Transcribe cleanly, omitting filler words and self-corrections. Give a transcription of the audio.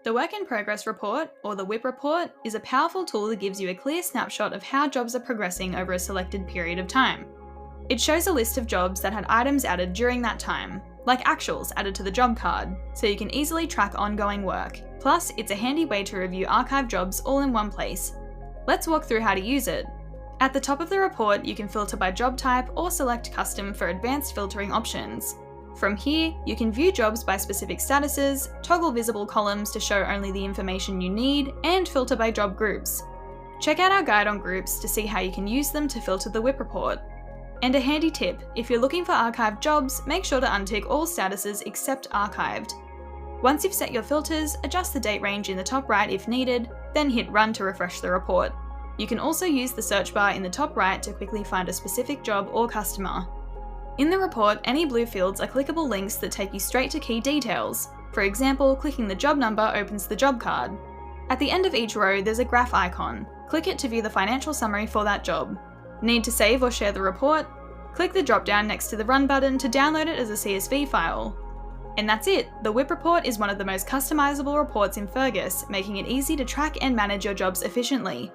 The Work in Progress Report, or the WIP Report, is a powerful tool that gives you a clear snapshot of how jobs are progressing over a selected period of time. It shows a list of jobs that had items added during that time, like actuals added to the job card, so you can easily track ongoing work. Plus, it's a handy way to review archived jobs all in one place. Let's walk through how to use it. At the top of the report, you can filter by job type or select custom for advanced filtering options. From here, you can view jobs by specific statuses, toggle visible columns to show only the information you need, and filter by job groups. Check out our guide on groups to see how you can use them to filter the WIP report. And a handy tip, if you're looking for archived jobs, make sure to untick all statuses except archived. Once you've set your filters, adjust the date range in the top right if needed, then hit Run to refresh the report. You can also use the search bar in the top right to quickly find a specific job or customer. In the report, any blue fields are clickable links that take you straight to key details. For example, clicking the job number opens the job card. At the end of each row, there's a graph icon. Click it to view the financial summary for that job. Need to save or share the report? Click the drop-down next to the Run button to download it as a CSV file. And that's it! The WIP report is one of the most customizable reports in Fergus, making it easy to track and manage your jobs efficiently.